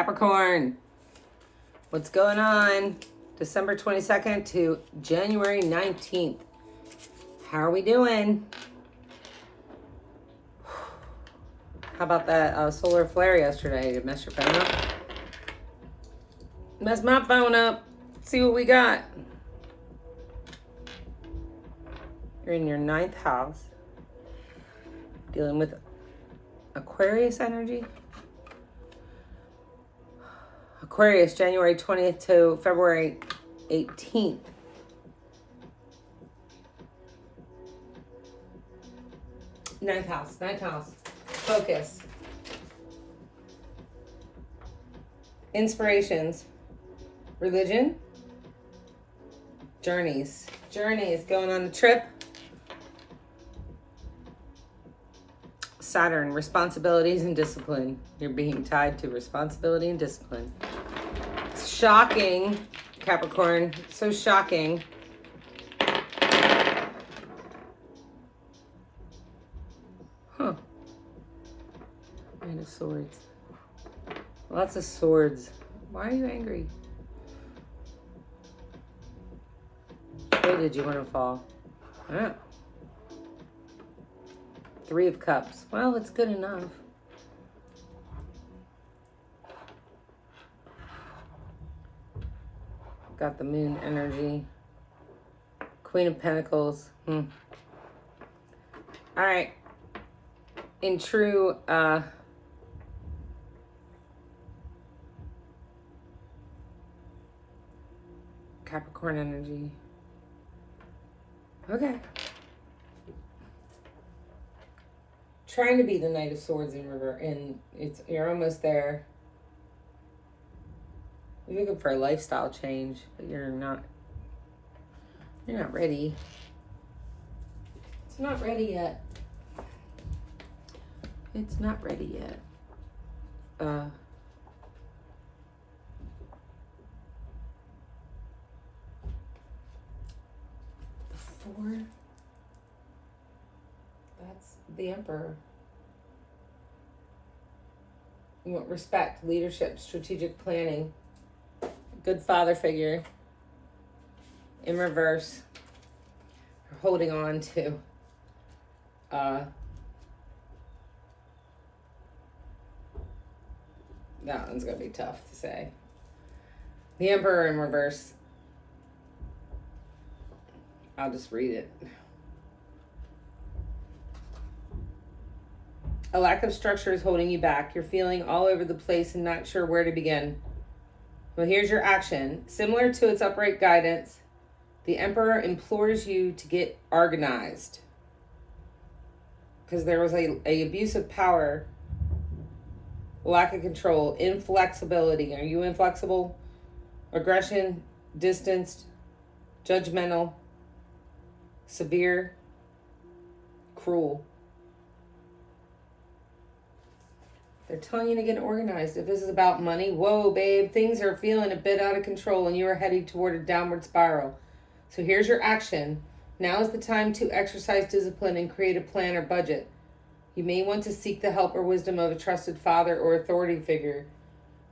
Capricorn, what's going on? December 22nd to January 19th. How are we doing? How about that solar flare yesterday? Did it mess your phone up? Mess my phone up. See what we got. You're in your 9th house. Dealing with Aquarius energy. Aquarius, January 20th to February 18th. Ninth house. Focus. Inspirations. Religion. Journeys. Going on a trip. Saturn, responsibilities and discipline. You're being tied to responsibility and discipline. It's shocking, Capricorn. So shocking. Huh. Nine of Swords. Lots of swords. Why are you angry? Where did you want to fall? Ah. 3 of Cups. Well, it's good enough. Got the Moon energy. Queen of Pentacles. All right. In true Capricorn energy. Okay. Trying to be the Knight of Swords in river, and you're almost there. You're looking for a lifestyle change, but you're not ready. It's not ready yet. The 4. That's the Emperor. You want respect, leadership, strategic planning, good father figure. In reverse, you're holding on to that one's gonna be tough to say. The Emperor in reverse. I'll just read it. A lack of structure is holding you back. You're feeling all over the place and not sure where to begin. Well, here's your action. Similar to its upright guidance, the Emperor implores you to get organized. Because there was a abuse of power, lack of control, inflexibility. Are you inflexible? Aggression, distanced, judgmental, severe, cruel. They're telling you to get organized. If this is about money, whoa, babe, things are feeling a bit out of control and you are heading toward a downward spiral. So here's your action. Now is the time to exercise discipline and create a plan or budget. You may want to seek the help or wisdom of a trusted father or authority figure.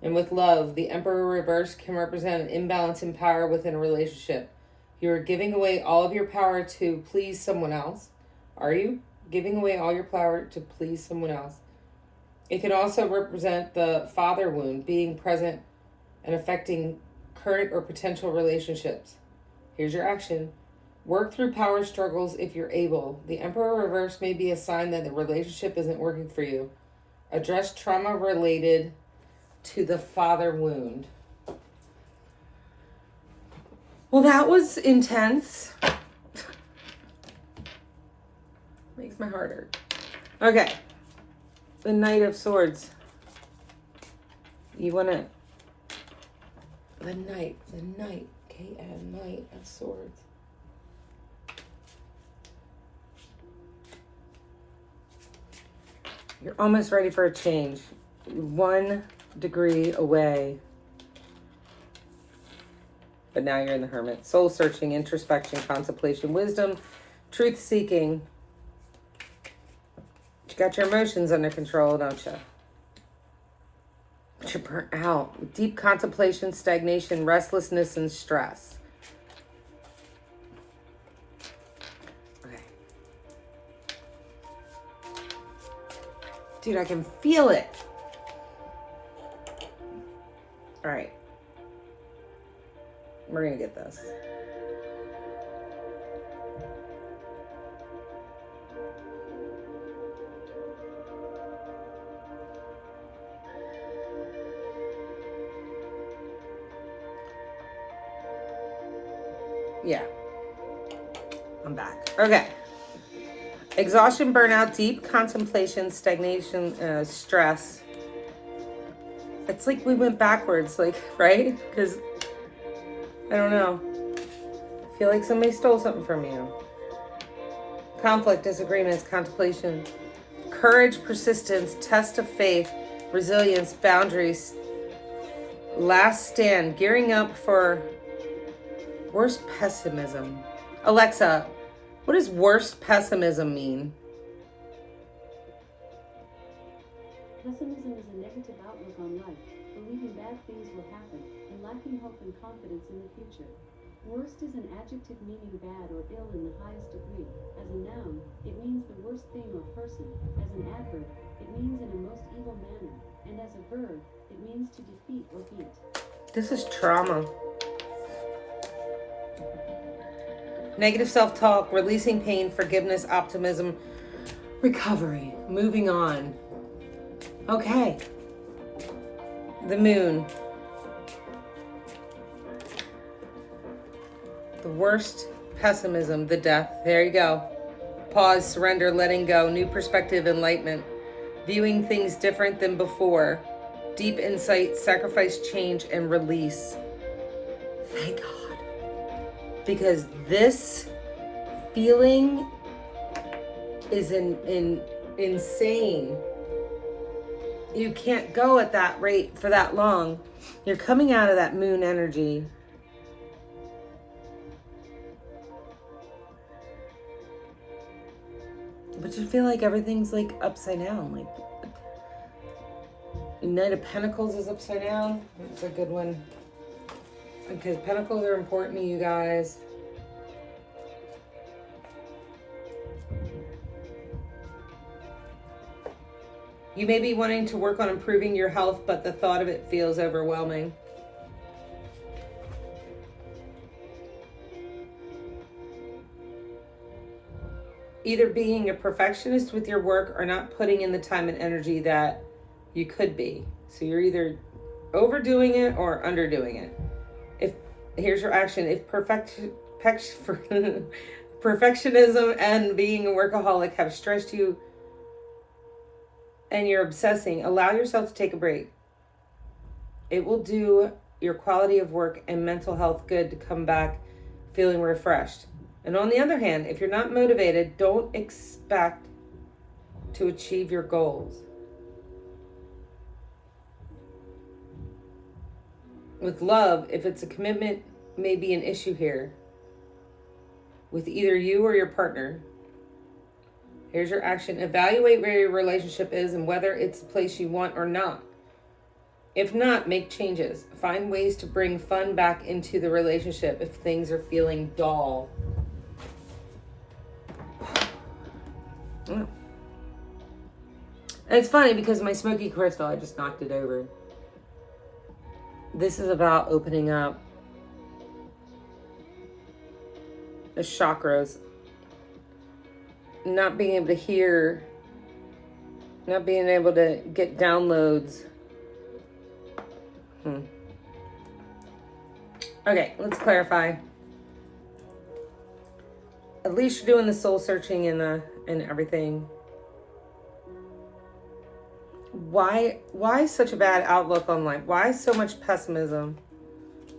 And with love, the Emperor reverse can represent an imbalance in power within a relationship. You are giving away all of your power to please someone else. Are you? Giving away all your power to please someone else. It can also represent the father wound being present and affecting current or potential relationships. Here's your action. Work through power struggles if you're able. The Emperor reverse may be a sign that the relationship isn't working for you. Address trauma related to the father wound. Well, that was intense. Makes my heart hurt. Okay. The Knight of Swords. You want to... The Knight. K-N, Knight of Swords. You're almost ready for a change. 1 degree away. But now you're in the Hermit. Soul searching, introspection, contemplation, wisdom, truth seeking. You got your emotions under control, don't you? You're burnt out. Deep contemplation, stagnation, restlessness, and stress. Okay. Dude, I can feel it. All right. We're going to get this. Yeah. I'm back. Okay. Exhaustion, burnout, deep contemplation, stagnation, stress. It's like we went backwards, like, right? Because, I don't know. I feel like somebody stole something from you. Conflict, disagreements, contemplation, courage, persistence, test of faith, resilience, boundaries, last stand, gearing up for worst pessimism. Alexa, what does worst pessimism mean? Pessimism is a negative outlook on life, believing bad things will happen, and lacking hope and confidence in the future. Worst is an adjective meaning bad or ill in the highest degree. As a noun, it means the worst thing or person. As an adverb, it means in a most evil manner. And as a verb, it means to defeat or beat. This is trauma. Negative self-talk, releasing pain, forgiveness, optimism, recovery, moving on. Okay. The moon. The worst pessimism, the death. There you go. Pause, surrender, letting go, new perspective, enlightenment, viewing things different than before, deep insight, sacrifice, change, and release. Thank God. Because this feeling is insane. You can't go at that rate for that long. You're coming out of that moon energy. But you feel like everything's like upside down. Like Knight of Pentacles is upside down. It's a good one. Because Pentacles are important to you guys. You may be wanting to work on improving your health, but the thought of it feels overwhelming. Either being a perfectionist with your work or not putting in the time and energy that you could be. So you're either overdoing it or underdoing it. Here's your action. If perfectionism and being a workaholic have stressed you and you're obsessing, allow yourself to take a break. It will do your quality of work and mental health good to come back feeling refreshed. And on the other hand, if you're not motivated, don't expect to achieve your goals. With love, if it's a commitment, may be an issue here with either you or your partner. Here's your action. Evaluate where your relationship is and whether it's the place you want or not. If not, make changes. Find ways to bring fun back into the relationship if things are feeling dull. And it's funny because my smoky crystal, I just knocked it over. This is about opening up the chakras, not being able to hear, not being able to get downloads. Okay, let's clarify. At least you're doing the soul searching and everything. Why such a bad outlook on life? Why so much pessimism?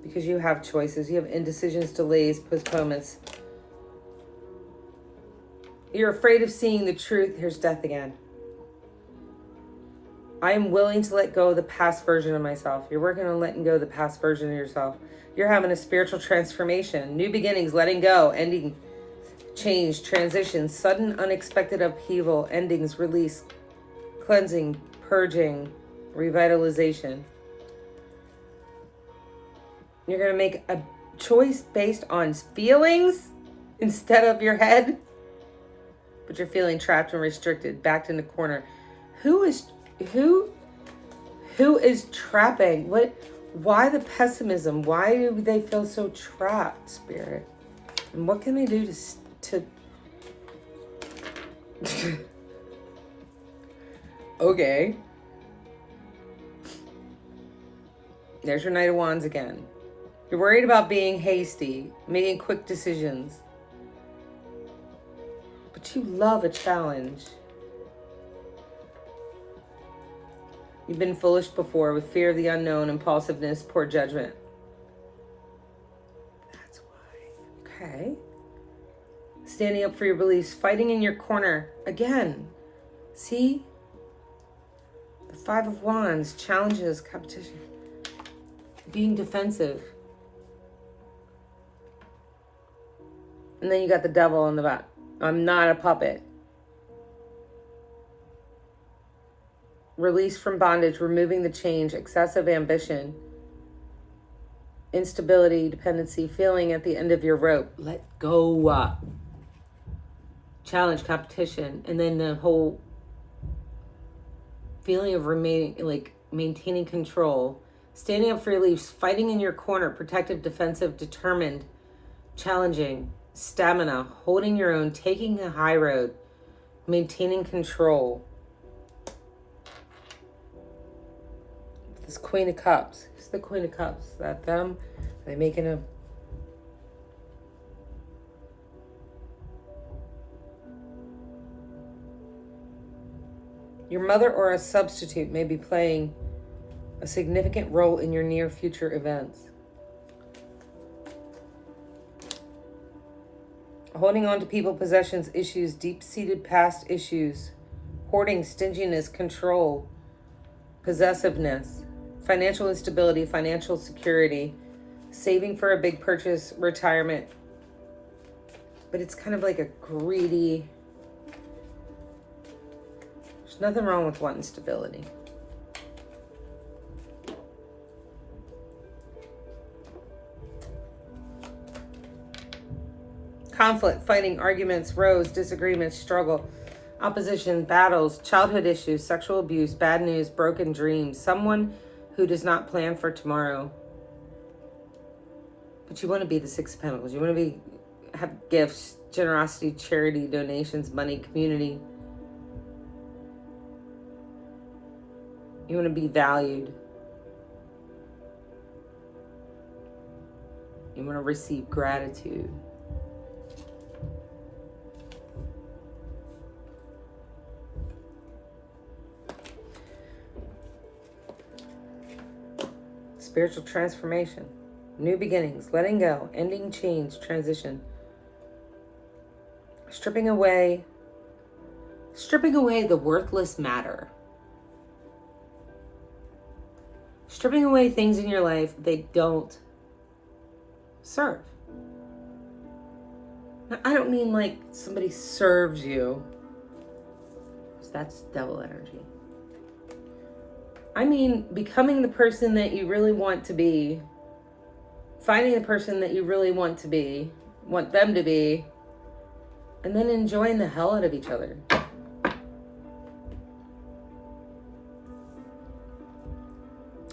Because you have choices. You have indecisions, delays, postponements. You're afraid of seeing the truth. Here's death again. I am willing to let go of the past version of myself. You're working on letting go of the past version of yourself. You're having a spiritual transformation. New beginnings, letting go, ending, change, transition, sudden unexpected upheaval, endings, release, cleansing, purging, revitalization. You're going to make a choice based on feelings instead of your head. But you're feeling trapped and restricted, backed in the corner. Who is trapping? Why the pessimism? Why do they feel so trapped, Spirit? And what can they do to Okay. There's your Knight of Wands again. You're worried about being hasty, making quick decisions. But you love a challenge. You've been foolish before with fear of the unknown, impulsiveness, poor judgment. That's why. Okay. Standing up for your beliefs, fighting in your corner. Again. See? The Five of Wands, challenges, competition. Being defensive. And then you got the Devil on the back. I'm not a puppet. Release from bondage, removing the change, excessive ambition, instability, dependency, feeling at the end of your rope. Let go. Challenge, competition, and then the whole feeling of maintaining control, standing up for your beliefs, fighting in your corner, protective, defensive, determined, challenging, stamina, holding your own, taking the high road, maintaining control. This Queen of Cups. Who's the Queen of Cups? Is that them? Are they making a... Your mother or a substitute may be playing a significant role in your near future events. Holding on to people, possessions, issues, deep-seated past issues, hoarding, stinginess, control, possessiveness, financial instability, financial security, saving for a big purchase, retirement. But it's kind of like a greedy... There's nothing wrong with wanting stability. Conflict, fighting, arguments, rows, disagreements, struggle, opposition, battles, childhood issues, sexual abuse, bad news, broken dreams, someone who does not plan for tomorrow. But you want to be the Six of Pentacles. You want to have gifts, generosity, charity, donations, money, community. You want to be valued. You want to receive gratitude. Spiritual transformation, new beginnings, letting go, ending, change, transition, stripping away the worthless matter, stripping away things in your life they don't serve. Now, I don't mean like somebody serves you, because that's devil energy. I mean, becoming the person that you really want to be, finding the person that you really want them to be, and then enjoying the hell out of each other.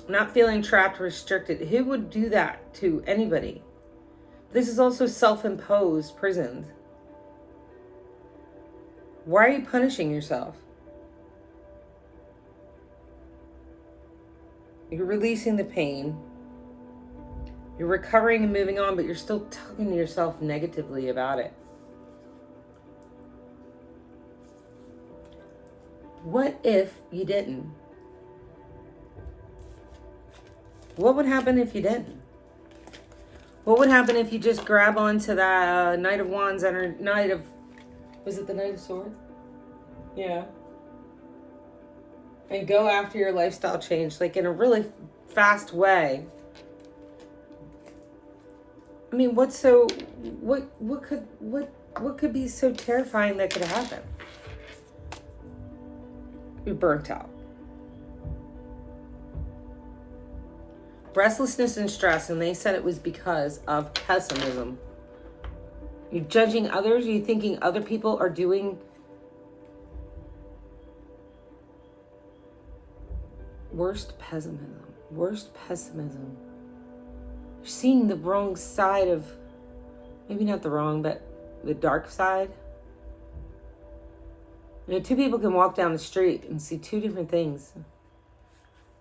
Not feeling trapped, restricted. Who would do that to anybody? This is also self-imposed prisons. Why are you punishing yourself? You're releasing the pain. You're recovering and moving on, but you're still talking to yourself negatively about it. What if you didn't? What would happen if you didn't? What would happen if you just grab onto that Knight of Wands and was it the Knight of Swords? Yeah. And go after your lifestyle change, like in a really fast way. I mean, what could be so terrifying that could happen? You're burnt out. Restlessness and stress, and they said it was because of pessimism. You're judging others. You're thinking other people are doing worst pessimism. Worst pessimism. You're seeing the wrong side of, maybe not the wrong, but the dark side. You know, two people can walk down the street and see two different things.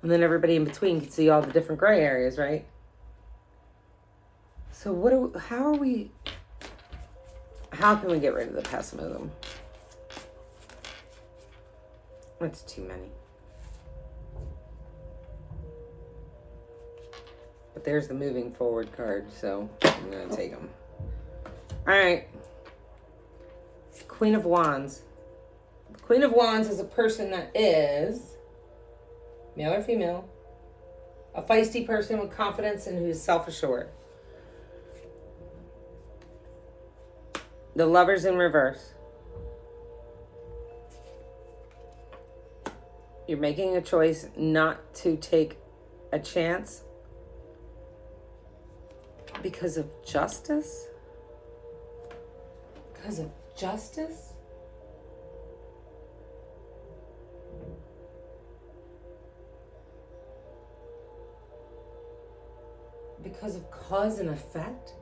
And then everybody in between can see all the different gray areas, right? So how can we get rid of the pessimism? That's too many. But there's the moving forward card, so I'm going to take them. All right. Queen of Wands. The Queen of Wands is a person that is male or female, a feisty person with confidence and who's self-assured. The Lover's in reverse. You're making a choice not to take a chance because of justice? Because of justice? Because of cause and effect?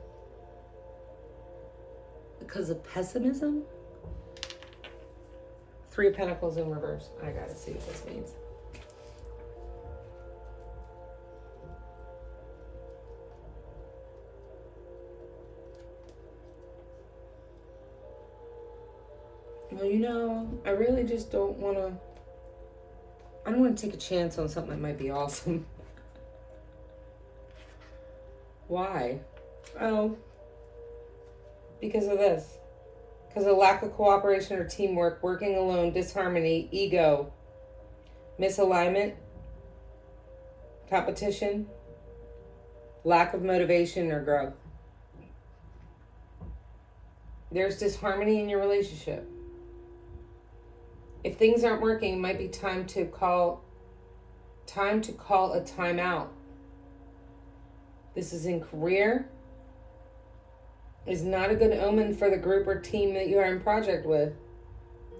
Because of pessimism? Three of Pentacles in reverse. I gotta see what this means. Well, you know, I really just don't want to... I don't want to take a chance on something that might be awesome. Why? Oh, because of this. Because of lack of cooperation or teamwork, working alone, disharmony, ego, misalignment, competition, lack of motivation or growth. There's disharmony in your relationship. If things aren't working, it might be time to call a timeout. This is in career. Is not a good omen for the group or team that you are in project with.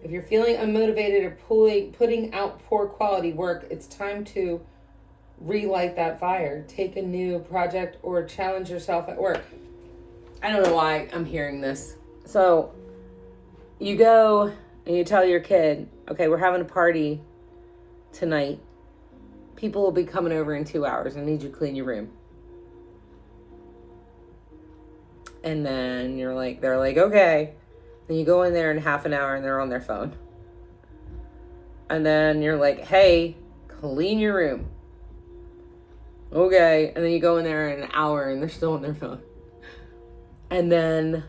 If you're feeling unmotivated or putting out poor quality work, it's time to relight that fire. Take a new project or challenge yourself at work. I don't know why I'm hearing this. So you go and you tell your kid, okay, we're having a party tonight. People will be coming over in 2 hours. I need you to clean your room. And then they're like, okay. Then you go in there in half an hour and they're on their phone. And then you're like, hey, clean your room. Okay. And then you go in there in an hour and they're still on their phone. And then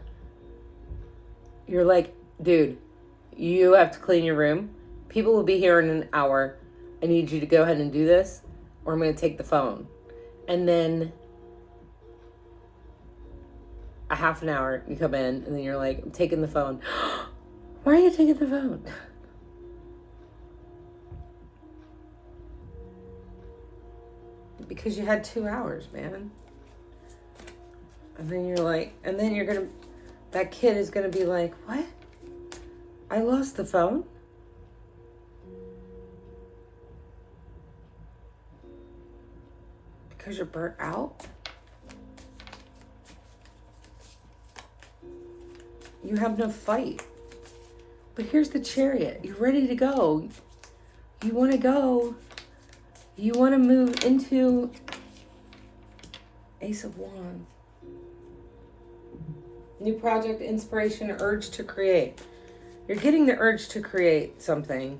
you're like, dude, you have to clean your room. People will be here in an hour. I need you to go ahead and do this, or I'm going to take the phone. And then a half an hour, you come in, and then you're like, I'm taking the phone. Why are you taking the phone? Because you had 2 hours, man. And then you're like, that kid is going to be like, what? I lost the phone? Because you're burnt out? You have no fight. But here's the Chariot. You're ready to go. You want to go. You want to move into Ace of Wands. New project, inspiration, urge to create. You're getting the urge to create something.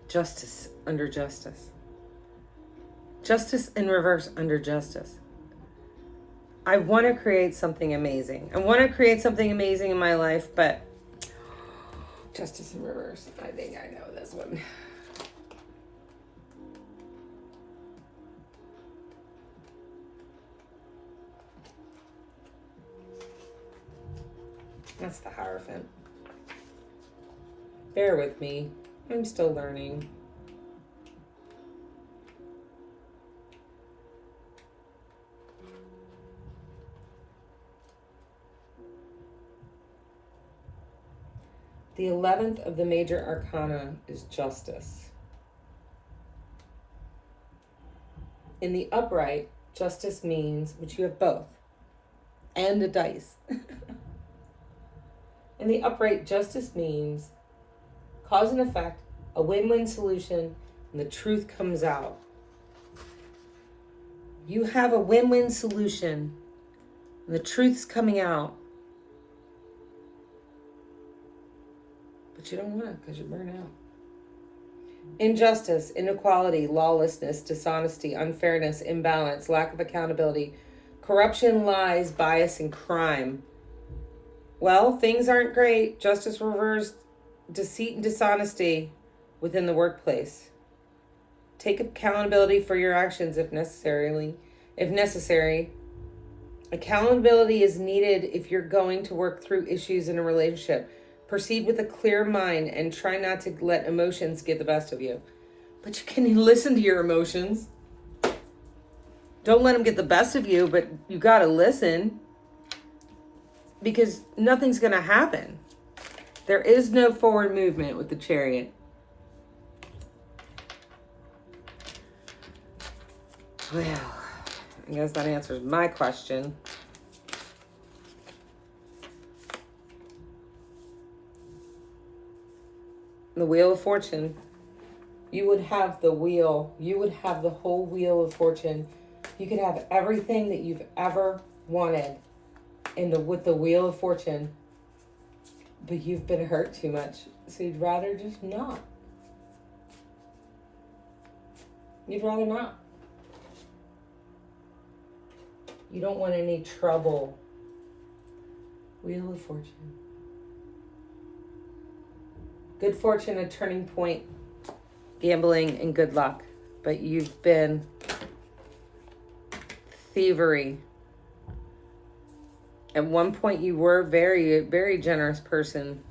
Justice under justice. Justice in reverse under justice. I want to create something amazing. I want to create something amazing in my life, but justice in reverse. I think I know this one. That's the Hierophant. Bear with me. I'm still learning. The 11th of the major arcana is Justice. In the upright, Justice means, which you have both, and a dice. In the upright, Justice means cause and effect, a win-win solution, and the truth comes out. You have a win-win solution, and the truth's coming out. But you don't want it because you burn out. Injustice, inequality, lawlessness, dishonesty, unfairness, imbalance, lack of accountability, corruption, lies, bias, and crime. Well, things aren't great. Justice reversed, deceit and dishonesty within the workplace. Take accountability for your actions if necessary. Accountability is needed if you're going to work through issues in a relationship. Proceed with a clear mind and try not to let emotions get the best of you. But you can listen to your emotions. Don't let them get the best of you, but you got to listen. Because nothing's going to happen. There is no forward movement with the Chariot. Well, I guess that answers my question. The Wheel of Fortune. You would have the wheel. You would have the whole Wheel of Fortune. You could have everything that you've ever wanted with the Wheel of Fortune. But you've been hurt too much. So you'd rather just not. You'd rather not. You don't want any trouble. Wheel of Fortune. Good fortune, a turning point, gambling, and good luck. But you've been thievery. At one point, you were a very, very generous person.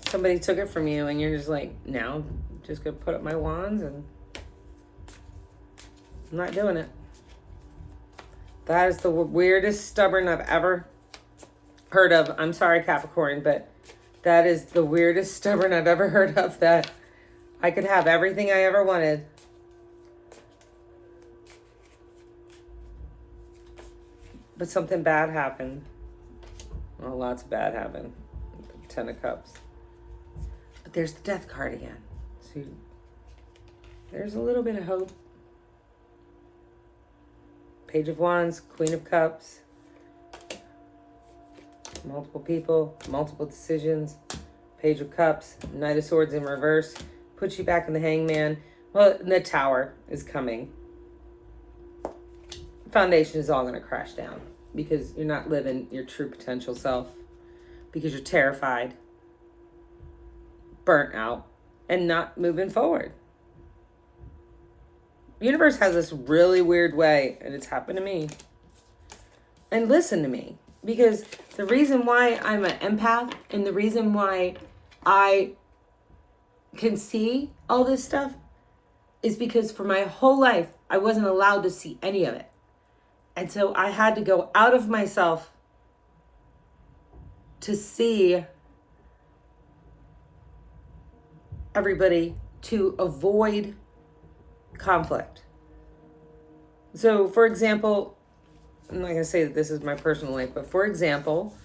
Somebody took it from you, and you're just like, now I'm just going to put up my wands, and I'm not doing it. That is the weirdest stubborn I've ever heard of. I'm sorry, Capricorn, but that is the weirdest stubborn I've ever heard of, that I could have everything I ever wanted. But something bad happened. Well, lots of bad happened. Ten of Cups. But there's the Death card again. So there's a little bit of hope. Page of Wands, Queen of Cups. Multiple people, multiple decisions. Page of Cups, Knight of Swords in reverse. Puts you back in the Hangman. Well, the Tower is coming. Foundation is all going to crash down because you're not living your true potential self, because you're terrified, burnt out, and not moving forward. The universe has this really weird way, and it's happened to me. And listen to me, because the reason why I'm an empath and the reason why I can see all this stuff is because for my whole life, I wasn't allowed to see any of it. And so I had to go out of myself to see everybody, to avoid conflict. So, for example, I'm not going to say that this is my personal life, but for example,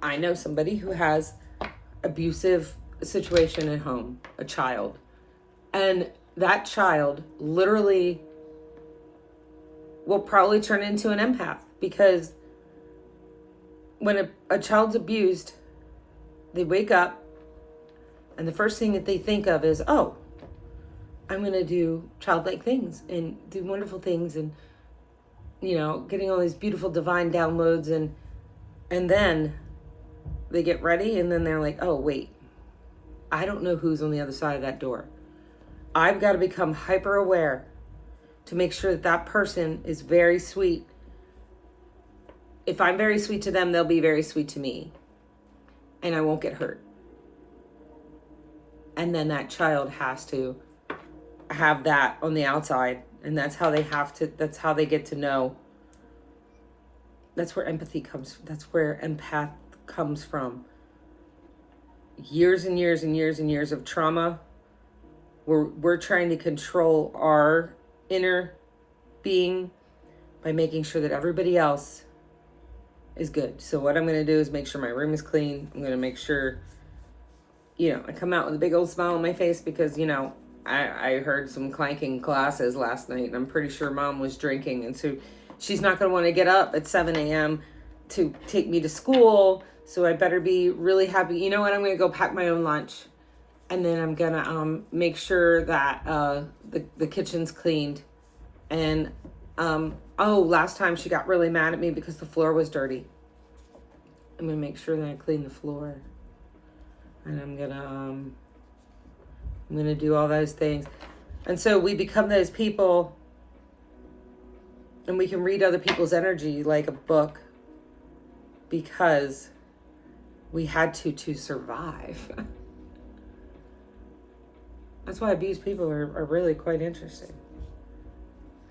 I know somebody who has abusive situation at home, a child. And that child literally will probably turn into an empath, because when a child's abused, they wake up and the first thing that they think of is, oh, I'm going to do childlike things and do wonderful things, and, you know, getting all these beautiful divine downloads, and then they get ready and then they're like, oh, wait, I don't know who's on the other side of that door. I've got to become hyper aware to make sure that that person is very sweet if I'm very sweet to them, they'll be very sweet to me. And I won't get hurt. And then that child has to have that on the outside. And that's how that's how they get to know. That's where empathy comes. That's where empath comes from. Years and years and years and years of trauma. We're trying to control our inner being by making sure that everybody else is good. So what I'm going to do is make sure my room is clean. I'm going to make sure, I come out with a big old smile on my face because, I heard some clanking glasses last night, and I'm pretty sure mom was drinking. And so she's not going to want to get up at 7 a.m. to take me to school. So I better be really happy. You know what? I'm going to go pack my own lunch. And then I'm going to make sure that the kitchen's cleaned. And, last time she got really mad at me because the floor was dirty. I'm going to make sure that I clean the floor. And I'm going to do all those things. And so we become those people, and we can read other people's energy like a book because we had to survive. That's why abused people are really quite interesting.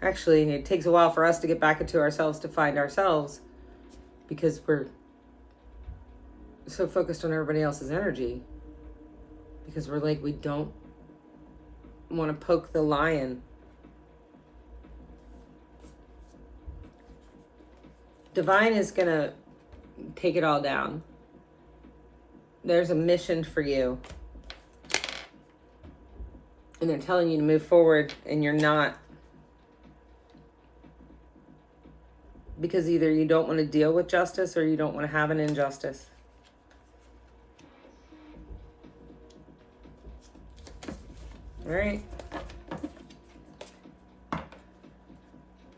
Actually, it takes a while for us to get back into ourselves, to find ourselves, because we're so focused on everybody else's energy. Because we're like, we don't want to poke the lion. Divine is going to take it all down. There's a mission for you. And they're telling you to move forward, and you're not. Because either you don't want to deal with justice or you don't want to have an injustice. All right.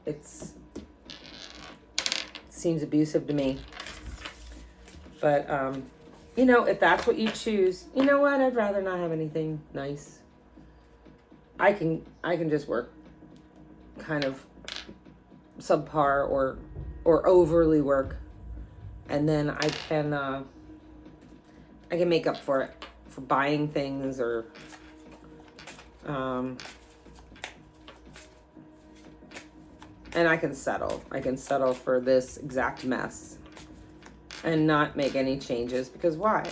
It seems abusive to me. But, if that's what you choose, you know what? I'd rather not have anything nice. I can just work kind of subpar or overly work, and then I can make up for it for buying things or and I can settle for this exact mess and not make any changes, because why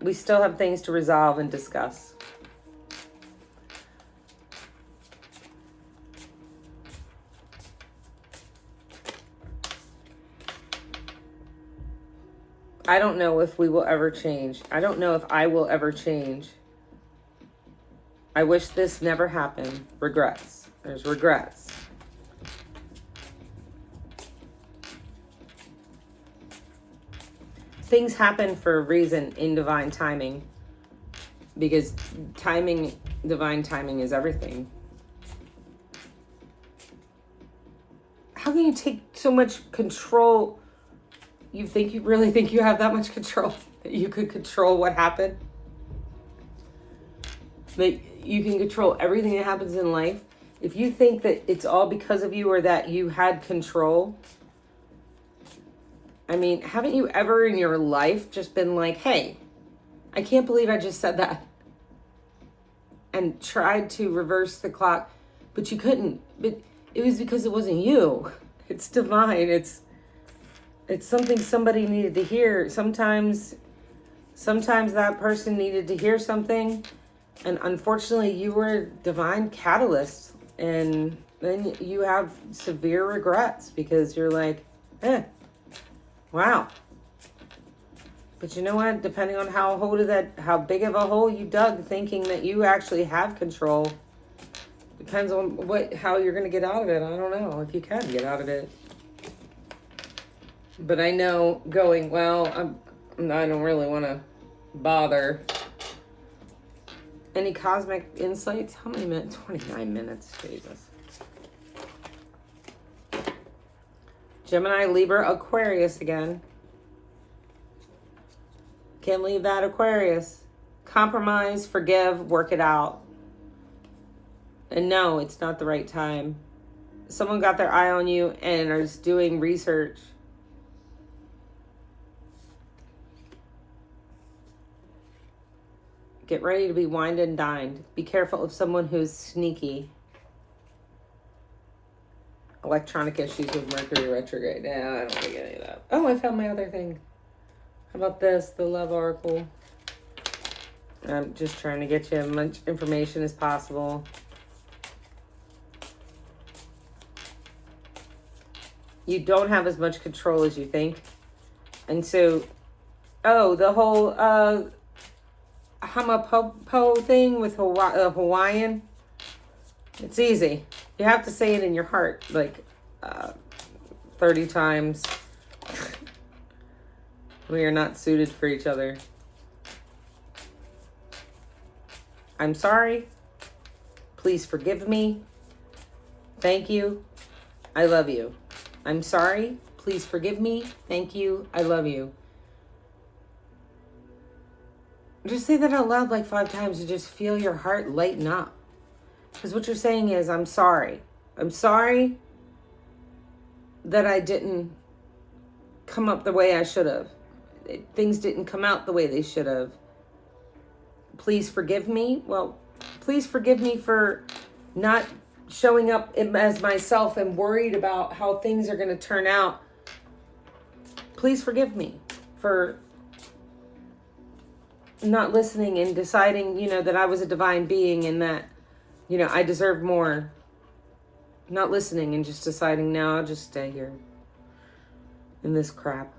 we still have things to resolve and discuss. I don't know if we will ever change. I don't know if I will ever change. I wish this never happened. Regrets. There's regrets. Things happen for a reason in divine timing, because divine timing is everything. How can you take so much control? You really think you have that much control, that you could control what happened? That you can control everything that happens in life? If you think that it's all because of you or that you had control, I mean, haven't you ever in your life just been like, hey, I can't believe I just said that, and tried to reverse the clock, but you couldn't? But it was because it wasn't you. It's divine. It's something somebody needed to hear. Sometimes that person needed to hear something, and unfortunately you were a divine catalyst, and then you have severe regrets because you're like, wow. But you know what? Depending on how big of a hole you dug, thinking that you actually have control, depends on how you're going to get out of it. I don't know if you can get out of it. But I know going, well, I don't really want to bother. Any cosmic insights? How many minutes? 29 minutes. Jesus. Gemini, Libra, Aquarius again. Can't leave that Aquarius. Compromise, forgive, work it out. And no, it's not the right time. Someone got their eye on you and is doing research. Get ready to be wined and dined. Be careful of someone who's sneaky. Electronic issues with Mercury retrograde. Yeah, I don't think any of that. Oh, I found my other thing. How about this? The Love Oracle. I'm just trying to get you as much information as possible. You don't have as much control as you think. And so, the whole Hamapopo thing with Hawaiian, it's easy. You have to say it in your heart like 30 times. We are not suited for each other. I'm sorry. Please forgive me. Thank you. I love you. I'm sorry. Please forgive me. Thank you. I love you. Just say that out loud like 5 times and just feel your heart lighten up. Because what you're saying is, I'm sorry. I'm sorry that I didn't come up the way I should have. Things didn't come out the way they should have. Please forgive me. Well, please forgive me for not showing up as myself and worried about how things are going to turn out. Please forgive me for not listening and deciding, that I was a divine being and that, I deserved more. Not listening and just deciding, no, I'll just stay here in this crap.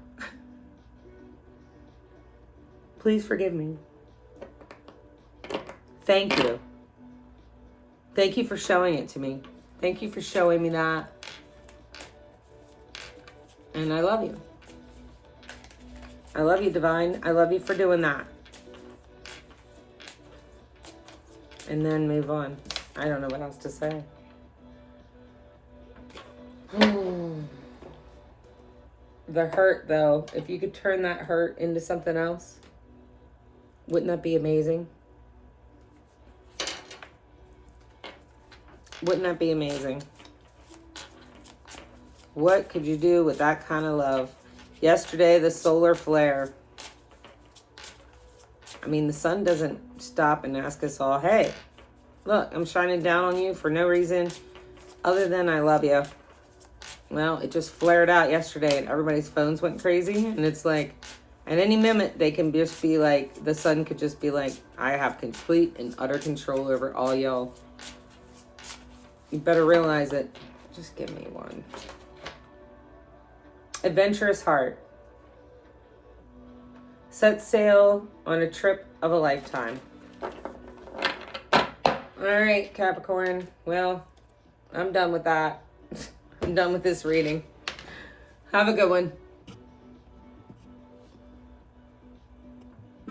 Please forgive me. Thank you. Thank you for showing it to me. Thank you for showing me that. And I love you. I love you, Divine. I love you for doing that. And then move on. I don't know what else to say. The hurt, though, if you could turn that hurt into something else, wouldn't that be amazing? Wouldn't that be amazing? What could you do with that kind of love? Yesterday, the solar flare. I mean, the sun doesn't stop and ask us all, hey, look, I'm shining down on you for no reason other than I love you. Well, it just flared out yesterday and everybody's phones went crazy. And it's like, at any minute, they can just be like, the sun could just be like, I have complete and utter control over all y'all. You better realize it. Just give me one. Adventurous heart. Set sail on a trip of a lifetime. All right, Capricorn. Well, I'm done with that. I'm done with this reading. Have a good one.